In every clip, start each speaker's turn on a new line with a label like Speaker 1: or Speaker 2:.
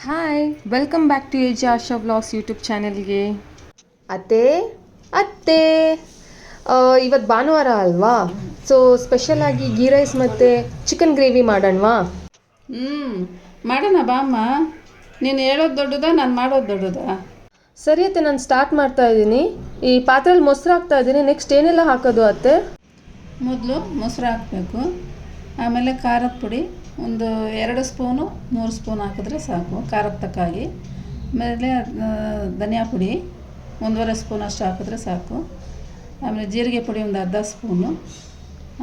Speaker 1: Hi welcome back to AJ Asha vlogs YouTube ಚಾನೆಲ್ಗೆ.
Speaker 2: ಅತ್ತೆ ಅತ್ತೆ ಇವತ್ತು ಭಾನುವಾರ ಅಲ್ವಾ, ಸೊ ಸ್ಪೆಷಲಾಗಿ ಗೀ ರೈಸ್ ಮತ್ತು ಚಿಕನ್ ಗ್ರೇವಿ ಮಾಡೋಣವಾ?
Speaker 3: ಮಾಡೋಣ ಬಾ ಅಮ್ಮ. ನೀನು ಹೇಳೋದು ದೊಡ್ಡದಾ, ನಾನು ಮಾಡೋದು ದೊಡ್ಡದಾ?
Speaker 2: ಸರಿ ಅತ್ತೆ, ನಾನು ಸ್ಟಾರ್ಟ್ ಮಾಡ್ತಾ ಇದ್ದೀನಿ. ಈ ಪಾತ್ರೆಯಲ್ಲಿ ಮೊಸರು ಹಾಕ್ತಾ ಇದ್ದೀನಿ. ನೆಕ್ಸ್ಟ್ ಏನೆಲ್ಲ ಹಾಕೋದು ಅತ್ತೆ?
Speaker 3: ಮೊದಲು ಮೊಸರು ಹಾಕಬೇಕು, ಆಮೇಲೆ ಖಾರದ ಪುಡಿ ಒಂದು 2 ಸ್ಪೂನು 3 ಸ್ಪೂನ್ ಹಾಕಿದ್ರೆ ಸಾಕು, ಖಾರಕ್ಕೆ ತಕ್ಕಾಗಿ. ಆಮೇಲೆ ಧನಿಯಾ ಪುಡಿ 1.5 ಸ್ಪೂನ್ ಅಷ್ಟು ಹಾಕಿದ್ರೆ ಸಾಕು. ಆಮೇಲೆ ಜೀರಿಗೆ ಪುಡಿ ಒಂದು ಅರ್ಧ ಸ್ಪೂನು,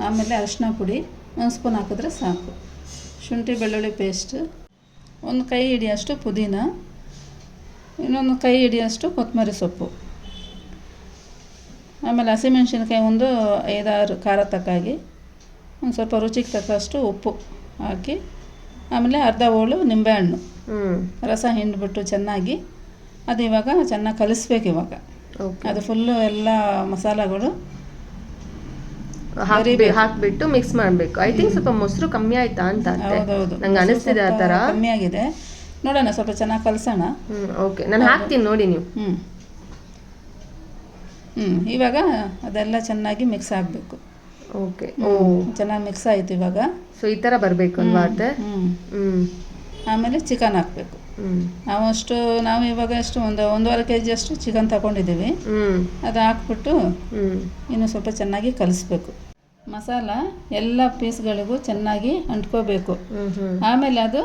Speaker 3: ಆಮೇಲೆ ಅರಿಶಿನ ಪುಡಿ 1 ಸ್ಪೂನ್ ಹಾಕಿದ್ರೆ ಸಾಕು. ಶುಂಠಿ ಬೆಳ್ಳುಳ್ಳಿ ಪೇಸ್ಟ್, ಒಂದು ಕೈ ಹಿಡಿಯೋಷ್ಟು ಪುದೀನ, ಇನ್ನೊಂದು ಕೈ ಹಿಡಿಯೋಷ್ಟು ಕೊತ್ತಂಬರಿ ಸೊಪ್ಪು, ಆಮೇಲೆ ಹಸಿಮೆಣ್ಸಿನ್ಕಾಯಿ ಒಂದು 5-6 ಖಾರ ತಕ್ಕಾಗಿ, ಒಂದು ಸ್ವಲ್ಪ ರುಚಿಗೆ ತಕ್ಕಷ್ಟು ಉಪ್ಪು ಹಾಕಿ, ಆಮೇಲೆ ಅರ್ಧ ಹೋಳು ನಿಂಬೆಹಣ್ಣು ರಸ ಹಿಂಡ್ಬಿಟ್ಟು ಚೆನ್ನಾಗಿ ಅದು ಇವಾಗ ಚೆನ್ನಾಗಿ ಕಲಿಸ್ಬೇಕು. ಇವಾಗ ಅದು ಫುಲ್ಲು ಎಲ್ಲ ಮಸಾಲೆಗಳು
Speaker 2: ಹಾಕ್ಬಿಟ್ಟು ಮಿಕ್ಸ್ ಮಾಡಬೇಕು. ಐ ಥಿಂಕ್ ಸ್ವಲ್ಪ ಮೊಸರು ಕಮ್ಮಿ ಆಯ್ತಾ ಅಂತ.
Speaker 3: ಹೌದೌದು,
Speaker 2: ನಂಗೆ ಅನಿಸ್ತಿದೆ ಆ ಥರ
Speaker 3: ಕಮ್ಮಿ ಆಗಿದೆ. ನೋಡೋಣ, ಸ್ವಲ್ಪ ಚೆನ್ನಾಗಿ ಕಲಸೋಣ.
Speaker 2: ಓಕೆ, ನಾನು ಹಾಕ್ತೀನಿ ನೋಡಿ ನೀವು.
Speaker 3: ಇವಾಗ ಅದೆಲ್ಲ ಚೆನ್ನಾಗಿ ಮಿಕ್ಸ್ ಆಗಬೇಕು.
Speaker 2: ಓಕೆ,
Speaker 3: ಚೆನ್ನಾಗಿ ಮಿಕ್ಸ್ ಆಯಿತು ಇವಾಗ.
Speaker 2: ಸೊ ಈ ಥರ ಬರಬೇಕು ಅಲ್ವಾ ಅತ್ತೆ?
Speaker 3: ಆಮೇಲೆ ಚಿಕನ್ ಹಾಕಬೇಕು. ನಾವು ಇವಾಗ ಎಷ್ಟು ಒಂದು 1.5 kg ಅಷ್ಟು ಚಿಕನ್ ತಗೊಂಡಿದ್ದೀವಿ. ಅದು ಹಾಕ್ಬಿಟ್ಟು ಇನ್ನು ಸ್ವಲ್ಪ ಚೆನ್ನಾಗಿ ಕಲಿಸ್ಬೇಕು. ಮಸಾಲ ಎಲ್ಲ ಪೀಸ್ಗಳಿಗೂ ಚೆನ್ನಾಗಿ ಅಂಟ್ಕೋಬೇಕು. ಆಮೇಲೆ ಅದು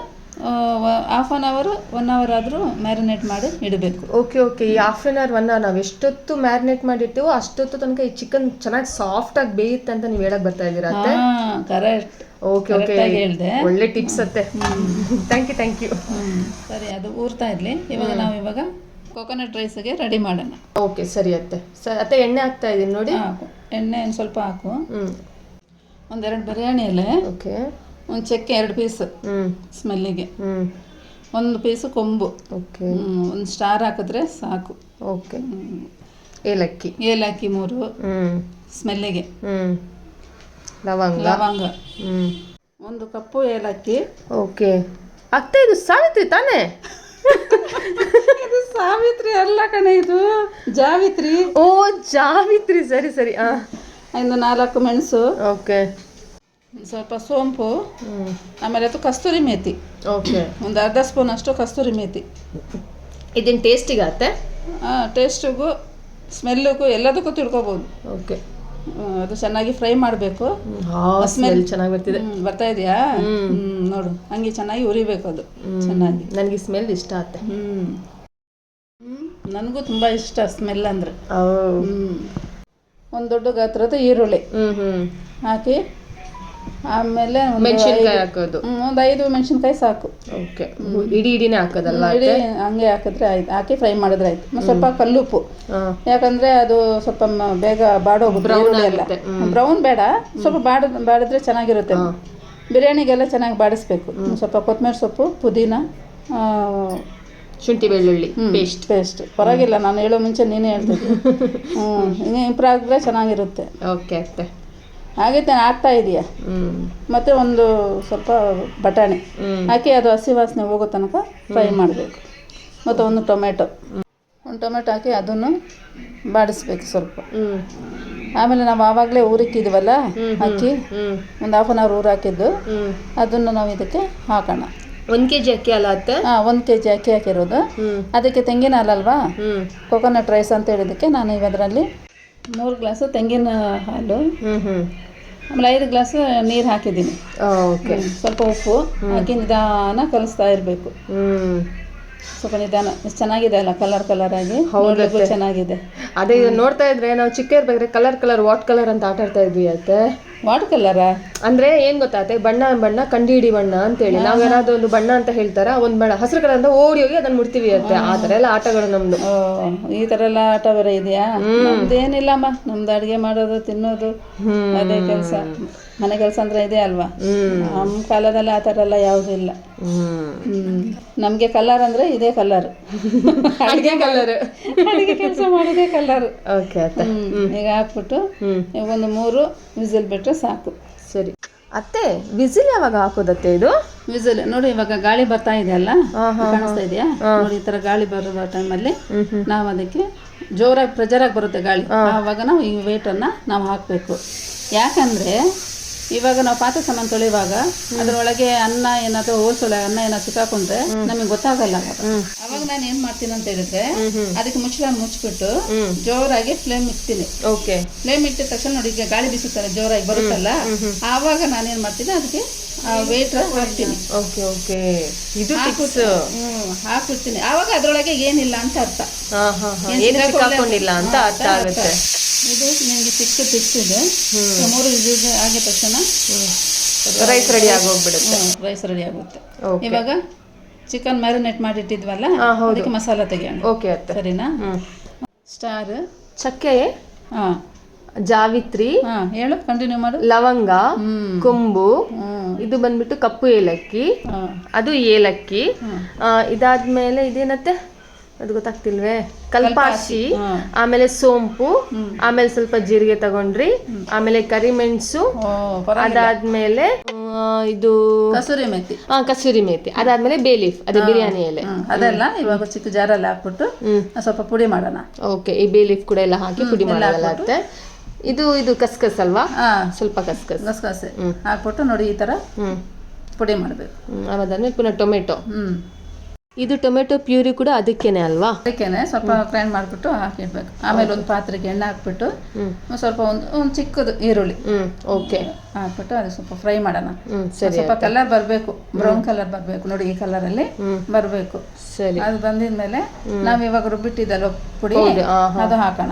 Speaker 3: 1/2 ಅವರ್ 1 ಅವರ್ ಆದರೂ ಮ್ಯಾರಿನೇಟ್ ಮಾಡಿ ಇಡಬೇಕು.
Speaker 2: ಓಕೆ, ಈ 1/2 ಅವರ್ 1 ಅವರ್ ನಾವು ಎಷ್ಟೊತ್ತು ಮ್ಯಾರಿನೇಟ್ ಮಾಡಿರ್ತೀವೋ ಅಷ್ಟೊತ್ತು ತನಕ ಈ ಚಿಕನ್ ಚೆನ್ನಾಗಿ ಸಾಫ್ಟಾಗಿ ಬೇಯುತ್ತೆ ಅಂತ ನೀವು ಹೇಳಕ್ ಬರ್ತಾ ಇದ್ದೀರಾ ಅತ್ತೆ?
Speaker 3: ಕರೆಕ್ಟ್.
Speaker 2: ಓಕೆ,
Speaker 3: ಹೇಳಿದೆ.
Speaker 2: ಒಳ್ಳೆ ಟಿಪ್ಸ್ ಅತ್ತೆ. Thank you.
Speaker 3: ಸರಿ, ಅದು ಊರ್ತಾ ಇರಲಿ. ಇವಾಗ ಕೋಕೋನಟ್ ರೈಸ್ಗೆ ರೆಡಿ ಮಾಡೋಣ.
Speaker 2: ಓಕೆ, ಸರಿ ಅತ್ತೆ. ಅತ್ತೆ ಎಣ್ಣೆ ಹಾಕ್ತಾ ಇದ್ದೀನಿ ನೋಡಿ.
Speaker 3: ಎಣ್ಣೆ ಸ್ವಲ್ಪ ಹಾಕು. 1-2 ಬಿರಿಯಾನಿ ಎಲೆ,
Speaker 2: ಓಕೆ,
Speaker 3: ಒಂದು ಚಕ್ಕೆ 2 ಪೀಸ್ ಸ್ಮೆಲ್ಲಿಗೆ, 1 ಪೀಸು ಕೊಂಬು,
Speaker 2: ಓಕೆ,
Speaker 3: ಒಂದು ಸ್ಟಾರ್ ಹಾಕಿದ್ರೆ ಸಾಕು.
Speaker 2: ಓಕೆ, ಏಲಕ್ಕಿ
Speaker 3: 3 ಸ್ಮೆಲ್ಲಿಗೆ,
Speaker 2: ಲವಂಗ
Speaker 3: 1 ಕಪ್ಪು ಏಲಕ್ಕಿ.
Speaker 2: ಓಕೆ ಅತ್ತೆ, ಇದು ಸಾವಿತ್ರಿ ತಾನೇ?
Speaker 3: ಇದು ಸಾವಿತ್ರಿ ಅಲ್ಲ ಕಣೆ, ಇದು ಜಾವಿತ್ರಿ.
Speaker 2: ಓ ಜಾವಿತ್ರಿ, ಸರಿ.
Speaker 3: ಇನ್ನು 4 ಮೆಣಸು,
Speaker 2: ಓಕೆ,
Speaker 3: ಸ್ವಲ್ಪ ಸೋಂಪು, ಆಮೇಲೆ ಅದು ಕಸ್ತೂರಿ ಮೇಥಿ.
Speaker 2: ಓಕೆ,
Speaker 3: ಒಂದು ಅರ್ಧ ಸ್ಪೂನ್ ಅಷ್ಟು ಕಸ್ತೂರಿ ಮೇಥಿ.
Speaker 2: ಇದನ್ನು ಟೇಸ್ಟಿಗೆ ಅತ್ತೆ?
Speaker 3: ಟೇಸ್ಟಿಗೂ ಸ್ಮೆಲ್ಲಿಗೂ ಎಲ್ಲದಕ್ಕೂ ತಿಳ್ಕೊಬೋದು.
Speaker 2: ಓಕೆ,
Speaker 3: ಅದು ಚೆನ್ನಾಗಿ ಫ್ರೈ ಮಾಡಬೇಕು.
Speaker 2: ಸ್ಮೆಲ್ ಚೆನ್ನಾಗಿ ಬರ್ತಿದೆ.
Speaker 3: ಬರ್ತಾ ಇದೆಯಾ? ನೋಡು, ಹಂಗೆ ಚೆನ್ನಾಗಿ ಉರಿಬೇಕು ಅದು ಚೆನ್ನಾಗಿ.
Speaker 2: ನನಗೆ ಸ್ಮೆಲ್ ಇಷ್ಟ ಆಗುತ್ತೆ.
Speaker 3: ನನಗೂ ತುಂಬ ಇಷ್ಟ ಸ್ಮೆಲ್ ಅಂದರೆ. ಒಂದು ದೊಡ್ಡ ಗಾತ್ರದ ಈರುಳ್ಳಿ ಹಾಕಿ, ಆಮೇಲೆ
Speaker 2: ಮೆಣಸಿನ್ಕಾಯಿ ಹಾಕೋದು.
Speaker 3: ಒಂದು 5 ಮೆಣಸಿನ್ಕಾಯಿ ಸಾಕು.
Speaker 2: ಓಕೆ, ಇಡಿನೇ ಹಾಕೋದಲ್ಲ?
Speaker 3: ಇಡೀ ಹಂಗೆ ಹಾಕಿದ್ರೆ ಆಯ್ತು. ಹಾಕಿ ಫ್ರೈ ಮಾಡಿದ್ರೆ ಆಯ್ತು. ಸ್ವಲ್ಪ ಕಲ್ಲುಪ್ಪು, ಯಾಕಂದ್ರೆ ಅದು ಸ್ವಲ್ಪ ಬೇಗ ಬಾಡೋಗುತ್ತೆ. ಬ್ರೌನ್ ಬೇಡ, ಸ್ವಲ್ಪ ಬಾಡಿದ್ರೆ ಚೆನ್ನಾಗಿರುತ್ತೆ. ಬಿರಿಯಾನಿಗೆಲ್ಲ ಚೆನ್ನಾಗಿ ಬಾಡಿಸ್ಬೇಕು. ಸ್ವಲ್ಪ ಕೊತ್ತಂಬರಿ ಸೊಪ್ಪು, ಪುದೀನ,
Speaker 2: ಶುಂಠಿ ಬೆಳ್ಳುಳ್ಳಿ ಪೇಸ್ಟ್.
Speaker 3: ಪರವಾಗಿಲ್ಲ, ನಾನು ಹೇಳೋ ಮುಂಚೆ ನೀನೇ ಹೇಳ್ತಿದ್ದೆ. ಹಿಂಗೆ ಇಂಪ್ರೂವ್ ಆಗಿದ್ರೆ ಚೆನ್ನಾಗಿರುತ್ತೆ.
Speaker 2: ಓಕೆ ಅತ್ತೆ,
Speaker 3: ಹಾಗೈತೆ ಹಾಕ್ತಾ ಇದೆಯಾ? ಮತ್ತು ಒಂದು ಸ್ವಲ್ಪ ಬಟಾಣಿ ಹಾಕಿ ಅದು ಹಸಿ ವಾಸನೆ ಹೋಗೋ ತನಕ ಫ್ರೈ ಮಾಡಬೇಕು. ಮತ್ತು ಒಂದು ಟೊಮೆಟೊ ಹಾಕಿ ಅದನ್ನು ಬಾಡಿಸ್ಬೇಕು ಸ್ವಲ್ಪ. ಆಮೇಲೆ ನಾವು ಆವಾಗಲೇ ಊರಿಕ್ಕಿದ್ವಲ್ಲ ಅಕ್ಕಿ, ಒಂದು 1/2 ಅವರ್ ಊರು ಹಾಕಿದ್ದು, ಅದನ್ನು ನಾವು ಇದಕ್ಕೆ ಹಾಕೋಣ.
Speaker 2: 1 kg ಅಕ್ಕಿ ಅಲ್ಲ ಅತ್ತೆ?
Speaker 3: 1 kg ಅಕ್ಕಿ ಹಾಕಿರೋದು. ಅದಕ್ಕೆ ತೆಂಗಿನ ಹಾಲಲ್ವಾ, ಕೋಕೋನಟ್ ರೈಸ್ ಅಂತ ಹೇಳಿದ್ದಕ್ಕೆ ನಾನು ಇವದರಲ್ಲಿ 3 ಗ್ಲಾಸು ತೆಂಗಿನ ಹಾಲು, ಆಮೇಲೆ 5 ಗ್ಲಾಸ್ ನೀರು ಹಾಕಿದ್ದೀನಿ.
Speaker 2: ಓಕೆ,
Speaker 3: ಸ್ವಲ್ಪ ಉಪ್ಪು ಹಾಕಿ ನಿಧಾನ ಕಲಿಸ್ತಾ ಇರಬೇಕು. ಸ್ವಲ್ಪ ನಿಧಾನ. ಚೆನ್ನಾಗಿದೆ ಅಲ್ಲ, ಕಲರ್ ಆಗಿ ನೋಡ್ಲಿಕ್ಕೂ ಚೆನ್ನಾಗಿದೆ.
Speaker 2: ಅದೇ ನೋಡ್ತಾ ಇದ್ರೆ ನಾವು ಚಿಕ್ಕ ಇರ್ಬೇಕಾದ್ರೆ ಕಲರ್ ವಾಟ್ ಕಲರ್ ಅಂತ ಆಟ ಆಡ್ತಾ ಇದ್ವಿ ಅತ್ತೆ.
Speaker 3: ವಾಟ್ ಕಲರಾ
Speaker 2: ಅಂದ್ರೆ ಏನ್ ಗೊತ್ತಾತೆ? ಬಣ್ಣ ಕಂಡಿಡಿ ಬಣ್ಣ ಅಂತೇಳಿ ನಾವು ಏನಾದ್ರು ಒಂದು ಬಣ್ಣ ಅಂತ ಹೇಳ್ತಾರ, ಒಂದ್ ಬಣ್ಣ ಹಸಿರು ಕಲರ್ ಅಂತ ಓಡಿ ಹೋಗಿ ಅದನ್ನ ಮುಡ್ತೀವಿ ಅತ್ತೆ. ಆ ತರ ಎಲ್ಲ ಆಟಗಳು ನಮ್ದು.
Speaker 3: ಈ ತರ ಎಲ್ಲ ಆಟ ಬೇರೆ ಇದೆಯಾ? ನಮ್ದೇನಿಲ್ಲಮ್ಮ, ನಮ್ದು ಅಡ್ಗೆ ಮಾಡೋದು ತಿನ್ನೋದು ಅದೇ ಕೆಲಸ. ಮನೆ ಕೆಲಸ ಅಂದ್ರೆ ಇದೆ ಅಲ್ವಾ? ನಮ್ಮ ಕಾಲದಲ್ಲಿ ಆ ಥರ ಎಲ್ಲ ಯಾವುದೂ ಇಲ್ಲ. ನಮಗೆ ಕಲರ್ ಅಂದರೆ ಇದೇ ಕಲರ್,
Speaker 2: ಅಡುಗೆ ಕಲರ್,
Speaker 3: ಅಡುಗೆ ಕೆಲಸ ಮಾಡೋದೇ ಕಲರ್.
Speaker 2: ಓಕೆ,
Speaker 3: ಈಗ ಹಾಕ್ಬಿಟ್ಟು ಒಂದು 3 ವಿಸಿಲ್ ಬಿಟ್ಟರೆ ಸಾಕು.
Speaker 2: ಸರಿ ಅತ್ತೆ, ವಿಸಿಲ್ ಯಾವಾಗ ಹಾಕೋದತ್ತೆ ಇದು?
Speaker 3: ವಿಸಲ್ ನೋಡಿ, ಇವಾಗ ಗಾಳಿ ಬರ್ತಾ ಇದೆಯಲ್ಲ, ಕಾಣಿಸ್ತಾ ಇದೆಯಾ ನೋಡಿ, ಈ ತರ ಗಾಳಿ ಬರುವ ಟೈಮಲ್ಲಿ ನಾವು ಅದಕ್ಕೆ ಜೋರಾಗಿ ಪ್ರೆಜರಾಗಿ ಬರುತ್ತೆ ಗಾಳಿ, ಆವಾಗ ನಾವು ಈ ವೇಟನ್ನ ನಾವು ಹಾಕಬೇಕು. ಯಾಕಂದ್ರೆ ಇವಾಗ ನಾವು ಪಾತ್ರೆ ಸಾಮಾನು ತೊಳೆಯುವಾಗ ಅದರೊಳಗೆ ಅನ್ನ ಏನಾದರೂ ಅನ್ನ ಏನಾದ್ರು ಸಿಕ್ಕಾಕೊಂಡ್ರೆ ನಮಗೆ ಗೊತ್ತಾಗಲ್ಲ. ಅವಾಗ ನಾನು ಏನ್ ಮಾಡ್ತೀನಿ ಅಂತ ಹೇಳಿದ್ರೆ, ಅದಕ್ಕೆ ಮುಚ್ಚಿಬಿಟ್ಟು ಜೋರಾಗಿ ಫ್ಲೇಮ್ ಇಡ್ತೀನಿ. ಫ್ಲೇಮ್ ಇಟ್ಟಿದ ತಕ್ಷಣ ನೋಡಿ, ಈಗ ಗಾಳಿ ಬೀಸುತ್ತಾರೆ ಜೋರಾಗಿ ಬರುತ್ತಲ್ಲ, ಆವಾಗ ನಾನೇನ್ ಮಾಡ್ತೀನಿ, ಅದಕ್ಕೆ ವೇಟ್ ಹಾಕ್ತೀನಿ. ಹಾಕ್ಬಿಡ್ತೀನಿ. ಆವಾಗ ಅದ್ರೊಳಗೆ ಏನಿಲ್ಲ ಅಂತ ಅರ್ಥ,
Speaker 2: ಅಂತ ಅರ್ಥ ಆಗುತ್ತೆ.
Speaker 3: ಇದು ನಿಮಗೆ ಚಿಕ್ಕ ಟಿಪ್ಸ್ ಇದೆ. 3 ವಿಸಿಲ್ ಆಗಿದ ತಕ್ಷಣ
Speaker 2: ರೈಸ್ ರೆಡಿ ಆಗೋಗ್ಬಿಡುತ್ತೆ.
Speaker 3: ರೈಸ್ ರೆಡಿ ಆಗುತ್ತೆ. ಇವಾಗ ಚಿಕನ್ ಮ್ಯಾರಿನೇಟ್ ಮಾಡಿಟ್ಟಿದ್ವಲ್ಲ, ಅದಕ್ಕೆ ಮಸಾಲ ತೆಗಿಯೋಣ. ಸರಿನಾ? ಸ್ಟಾರ್,
Speaker 2: ಚಕ್ಕೆ, ಜಾವಿತ್ರಿ,
Speaker 3: ಹೇಳು, ಕಂಟಿನ್ಯೂ ಮಾಡು.
Speaker 2: ಲವಂಗ, ಕೊಂಬು, ಇದು ಬಂದ್ಬಿಟ್ಟು ಕಪ್ಪು ಏಲಕ್ಕಿ, ಅದು ಏಲಕ್ಕಿ. ಇದಾದ್ಮೇಲೆ ಇದೇನತ್ತೆ ಅದು ಗೊತ್ತಾಗ್ತಿಲ್ವೇ, ಕಲ್ಪಾಶಿ, ಆಮೇಲೆ ಸೋಂಪು, ಆಮೇಲೆ ಸ್ವಲ್ಪ ಜೀರಿಗೆ ತಗೊಂಡ್ರಿ, ಆಮೇಲೆ ಕರಿಮೆಣಸು, ಅದಾದ್ಮೇಲೆ ಇದು
Speaker 3: ಕಸೂರಿ ಮೇಥಿ.
Speaker 2: ಕಸೂರಿ ಮೇಥಿ, ಅದಾದ್ಮೇಲೆ ಬೇ ಲೀಫ್, ಅದೇ ಬಿರಿಯಾನಿ ಎಲೆ,
Speaker 3: ಅದೆಲ್ಲ ಇವಾಗ ಚಿಕ್ಕ ಜಾರಲ್ಲಿ ಹಾಕ್ಬಿಟ್ಟು ಸ್ವಲ್ಪ ಪುಡಿ ಮಾಡೋಣ.
Speaker 2: ಈ ಬೇ ಲೀಫ್ ಕೂಡ ಎಲ್ಲ ಹಾಕಿ ಪುಡಿ ಮಾಡಲಾಗುತ್ತೆ. ಇದು ಕಸ್ಕಸ್ ಅಲ್ವಾ? ಸ್ವಲ್ಪ ಕಸ್ಕಸೆ
Speaker 3: ಹಾಕ್ಬಿಟ್ಟು ನೋಡಿ, ಈ ತರ ಪುಡಿ ಮಾಡಬೇಕು.
Speaker 2: ಅದಾದ್ಮೇಲೆ ಪುನಃ ಟೊಮೆಟೊ. ಇದು ಟೊಮೆಟೊ ಪ್ಯೂರಿ ಕೂಡ ಅದಕ್ಕೇನೆ ಅಲ್ವಾ?
Speaker 3: ಅದಕ್ಕೇನೆ ಸ್ವಲ್ಪ ಗ್ರೈಂಡ್ ಮಾಡಿಬಿಟ್ಟು ಹಾಕಿಡ್ಬೇಕು. ಆಮೇಲೆ ಒಂದು ಪಾತ್ರೆಗೆ ಎಣ್ಣೆ ಹಾಕ್ಬಿಟ್ಟು ಸ್ವಲ್ಪ ಒಂದು ಚಿಕ್ಕದು ಈರುಳ್ಳಿ ಹಾಕ್ಬಿಟ್ಟು ಅದು ಸ್ವಲ್ಪ ಫ್ರೈ ಮಾಡೋಣ. ಸ್ವಲ್ಪ ಕಲರ್ ಬರಬೇಕು, ಬ್ರೌನ್ ಕಲರ್ ಬರಬೇಕು ನೋಡಿ, ಈ ಕಲರಲ್ಲಿ ಬರಬೇಕು. ಅದು ಬಂದಿದ್ಮೇಲೆ ನಾವು ಇವಾಗ ರುಬ್ಬಿಟ್ಟಿದ್ದಲ್ವ ಪುಡಿ, ಅದು ಹಾಕೋಣ.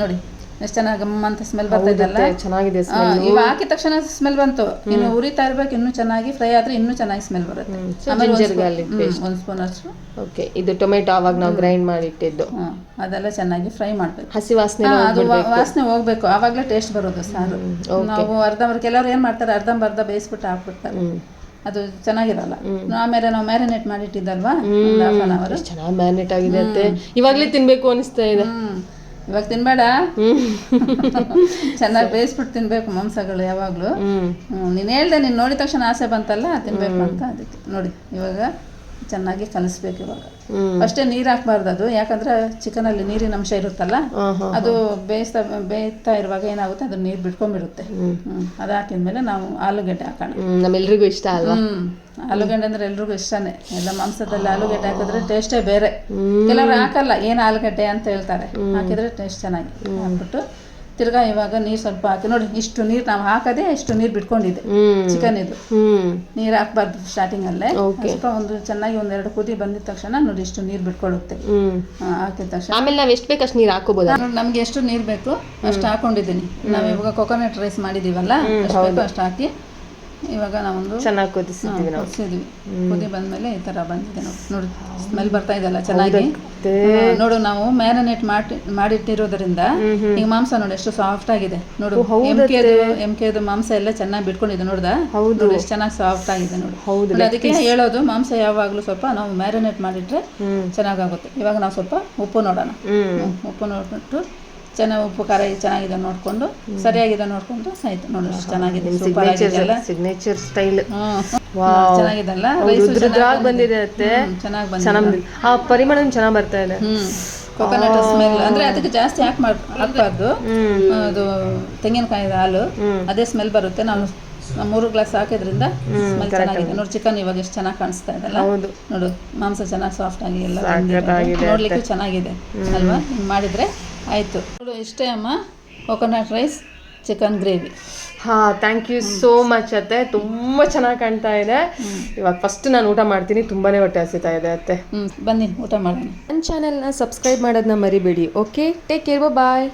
Speaker 3: ನೋಡಿ ಎಷ್ಟು ಚೆನ್ನಾಗಿ ಅಂತ ಸ್ಮೆಲ್ ಬರ್ತಾ ಇದೆಲ್ಲ,
Speaker 2: ಚೆನ್ನಾಗಿದೆ.
Speaker 3: ಇವಾಗ ಹಾಕಿದ ತಕ್ಷಣ ಸ್ಮೆಲ್ ಬಂತು. ಇನ್ನು ಉರಿತಾ ಇರ್ಬೇಕು, ಇನ್ನೂ ಚೆನ್ನಾಗಿ ಫ್ರೈ ಆದ್ರೆ ಇನ್ನೂ ಚೆನ್ನಾಗಿ ಸ್ಮೆಲ್ ಬರುತ್ತೆ. ಒಂದು ಸ್ಪೂನ್ ಅಷ್ಟು.
Speaker 2: ಇದು ಟೊಮೆಟೊ ಅವಾಗ ನಾವು ಗ್ರೈಂಡ್ ಮಾಡಿ ಇಟ್ಟಿದ್ದು,
Speaker 3: ಅದೆಲ್ಲ ಚೆನ್ನಾಗಿ ಫ್ರೈ ಮಾಡ್ಬೇಕು.
Speaker 2: ಹಸಿ ವಾಸನೆ,
Speaker 3: ಅದು ವಾಸನೆ ಹೋಗ್ಬೇಕು, ಆವಾಗಲೇ ಟೇಸ್ಟ್ ಬರೋದು ಸಾರು. ನಾವು ಕೆಲವರು ಏನ್ ಮಾಡ್ತಾರೆ, ಅರ್ಧಂಬರ್ಧ ಬೇಯಿಸ್ಬಿಟ್ಟು ಹಾಕ್ಬಿಡ್ತಾರೆ, ಅದು ಚೆನ್ನಾಗಿರಲ್ಲ. ಆಮೇಲೆ ನಾವು ಮ್ಯಾರಿನೇಟ್ ಮಾಡಿಟ್ಟಿದ್ದಲ್ವಾ, ½ ಅವರ್
Speaker 2: ಚೆನ್ನಾಗಿ ಮ್ಯಾರಿನೇಟ್ ಆಗಿದೆ. ಇವಾಗ್ಲೇ ತಿನ್ಬೇಕು ಅನಿಸ್ತಾ ಇದೆ.
Speaker 3: ಇವಾಗ ತಿನ್ಬೇಡ, ಚೆನ್ನಾಗಿ ಬೇಯಿಸ್ಬಿಟ್ಟು ತಿನ್ಬೇಕು ಮಾಂಸಗಳು ಯಾವಾಗ್ಲೂ. ನೀನ್ ಹೇಳ್ದೆ, ನೀನ್ ನೋಡಿದ ತಕ್ಷಣ ಆಸೆ ಬಂತಲ್ಲ ತಿನ್ಬೇಕು ಅಂತ, ಅದಕ್ಕೆ ನೋಡಿ ಇವಾಗ ಚೆನ್ನಾಗಿ ಕಲಿಸ್ಬೇಕು. ಇವಾಗ ಅಷ್ಟೇ ನೀರು ಹಾಕ್ಬಾರ್ದು ಅದು, ಯಾಕಂದ್ರೆ ಚಿಕನ್ ಅಲ್ಲಿ ನೀರಿನ ಅಂಶ ಇರುತ್ತಲ್ಲ, ಅದು ಬೇಯ್ತಾ ಇರುವಾಗ ಏನಾಗುತ್ತೆ, ಅದು ನೀರು ಬಿಟ್ಕೊಂಡ್ಬಿಡುತ್ತೆ. ಅದು ಹಾಕಿದ್ಮೇಲೆ ನಾವು ಆಲೂಗಡ್ಡೆ ಹಾಕೋಣ.
Speaker 2: ನಮ್ಮೆಲ್ರಿಗೂ ಇಷ್ಟ ಅಲ್ವಾ
Speaker 3: ಆಲೂಗಡ್ಡೆ ಅಂದ್ರೆ ಎಲ್ರಿಗೂ ಇಷ್ಟನೇ. ಎಲ್ಲ ಮಾಂಸದಲ್ಲಿ ಆಲೂಗಡ್ಡೆ ಹಾಕಿದ್ರೆ ಟೇಸ್ಟೇ ಬೇರೆ. ಕೆಲವರು ಹಾಕಲ್ಲ, ಏನು ಆಲೂಗಡ್ಡೆ ಅಂತ ಹೇಳ್ತಾರೆ, ಹಾಕಿದ್ರೆ ಟೇಸ್ಟ್ ಚೆನ್ನಾಗಿ. ಹಾಕ್ಬಿಟ್ಟು ತಿರ್ಗಾ ಇವಾಗ ನೀರು ಸ್ವಲ್ಪ ಹಾಕಿ ನೋಡಿ, ಇಷ್ಟು ನೀರು ನಾವು ಹಾಕದೆ ಇಷ್ಟು ನೀರು ಬಿಟ್ಕೊಂಡಿದೆ ಚಿಕನ್. ಇದು ನೀರು ಹಾಕ್ಬಾರ್ದು ಸ್ಟಾರ್ಟಿಂಗ್ ಅಲ್ಲೇ, ಸ್ವಲ್ಪ ಒಂದು ಚೆನ್ನಾಗಿ 1-2 ಕುದಿ ಬಂದಿದ ತಕ್ಷಣ ನೋಡಿ ಇಷ್ಟು ನೀರು ಬಿಟ್ಕೊಳ್ಳುತ್ತೆ. ಹಾಕಿದ ತಕ್ಷಣ
Speaker 2: ಆಮೇಲೆ ನಾವು ಎಷ್ಟು ಬೇಕಷ್ಟು ನೀರು ಹಾಕೋಬಹುದು.
Speaker 3: ನಮ್ಗೆ ಎಷ್ಟು ನೀರು ಬೇಕು ಅಷ್ಟು ಹಾಕೊಂಡಿದ್ದೀನಿ. ನಾವು ಇವಾಗ ಕೊಕೊನಟ್ ರೈಸ್ ಮಾಡಿದೀವಲ್ಲ, ಅಷ್ಟು ಬೇಕು ಅಷ್ಟು ಹಾಕಿ ಇವಾಗ ನಾವೊಂದು
Speaker 2: ಚೆನ್ನಾಗಿ ಕುದಿಸಿದ್ವಿ.
Speaker 3: ಕುದಿ ಬಂದ್ಮೇಲೆ ಈ ತರ ಬಂದಿದೆ ನೋಡಿ, ಸ್ಮೆಲ್ ಬರ್ತಾ ಇದೆಲ್ಲ ಚೆನ್ನಾಗಿ. ನೋಡು, ನಾವು ಮ್ಯಾರಿನೇಟ್ ಮಾಡಿಟ್ಟಿರೋದ್ರಿಂದ ಈಗ ಮಾಂಸ ನೋಡಿ ಎಷ್ಟು ಸಾಫ್ಟ್ ಆಗಿದೆ. ನೋಡು, ಎಮ್ಕೆದು ಮಾಂಸ ಎಲ್ಲ ಚೆನ್ನಾಗಿ ಬಿಟ್ಕೊಂಡಿದೆ. ನೋಡ್ದ, ಎಷ್ಟು ಚೆನ್ನಾಗಿ ಸಾಫ್ಟ್ ಆಗಿದೆ ನೋಡಿ. ಅದಕ್ಕೆ ಹೇಳೋದು, ಮಾಂಸ ಯಾವಾಗ್ಲೂ ಸ್ವಲ್ಪ ನಾವು ಮ್ಯಾರಿನೇಟ್ ಮಾಡಿಟ್ರೆ ಚೆನ್ನಾಗಾಗುತ್ತೆ. ಇವಾಗ ನಾವು ಸ್ವಲ್ಪ ಉಪ್ಪು ನೋಡೋಣ. ಉಪ್ಪು ನೋಡ್ಬಿಟ್ಟು ಚೆನ್ನಾಗಿ ಉಪ್ಪು ಖಾರ ಚೆನ್ನಾಗಿದೆ ನೋಡ್ಕೊಂಡು, ಸರಿಯಾಗಿದೆ ನೋಡ್ಕೊಂಡು ಆಯ್ತು. ನೋಡಿ ಚೆನ್ನಾಗಿದೆ, ಸೂಪರ್ ಆಗಿದೆಲ್ಲ,
Speaker 2: ಸಿಗ್ನೇಚರ್ ಸ್ಟೈಲ್
Speaker 3: ಚೆನ್ನಾಗಿದೆಲ್ಲ.
Speaker 2: ಬಂದಿದೆ, ಚೆನ್ನಾಗಿ ಆ ಪರಿಮಳ ಚೆನ್ನಾಗಿ ಬರ್ತಾ ಇದೆ.
Speaker 3: ಕೊಕೊನಟ್ ಸ್ಮೆಲ್ ಅಂದ್ರೆ ಅದಕ್ಕೆ ಜಾಸ್ತಿ ಹಾಕ್ಬಾರ್ದು. ಅದು ತೆಂಗಿನಕಾಯಿ ಹಾಲು ಅದೇ ಸ್ಮೆಲ್ ಬರುತ್ತೆ. ನಾವು 3 ಗ್ಲಾಸ್ ಹಾಕಿದ್ರಿಂದ ಸ್ಮೆಲ್ ಚೆನ್ನಾಗಿದೆ ನೋಡಿ. ಚಿಕನ್ ಇವಾಗ ಎಷ್ಟು ಚೆನ್ನಾಗಿ ಕಾಣಿಸ್ತಾ ಇದೆಲ್ಲ ನೋಡು, ಮಾಂಸ ಚೆನ್ನಾಗಿ ಸಾಫ್ಟ್ ಆಗಿ ಎಲ್ಲ ನೋಡ್ಲಿಕ್ಕೆ ಚೆನ್ನಾಗಿದೆ ಅಲ್ವಾ? ಹಿಂಗೆ ಮಾಡಿದ್ರೆ ಆಯ್ತು ನೋಡು. ಇಷ್ಟೇ ಅಮ್ಮ, coconut rice chicken gravy.
Speaker 2: Thank you so much ಅತ್ತೆ, ತುಂಬಾ ಚೆನ್ನಾಗಿ ಕಾಣ್ತಾ ಇದೆ. ಇವಾಗ ಫಸ್ಟ್ ನಾನು ಊಟ ಮಾಡ್ತೀನಿ, ತುಂಬಾನೇ ಹೊಟ್ಟೆ ಹಸಿತಾ ಇದೆ ಅತ್ತೆ.
Speaker 3: ಬನ್ನಿ ಊಟ ಮಾಡೋಣ.
Speaker 1: ನನ್ನ ಚಾನೆಲ್ನ ಸಬ್ಸ್ಕ್ರೈಬ್ ಮಾಡೋದನ್ನ ಮರಿಬೇಡಿ. ಓಕೆ, ಟೇಕ್ ಕೇರ್, ಬಾಯ್.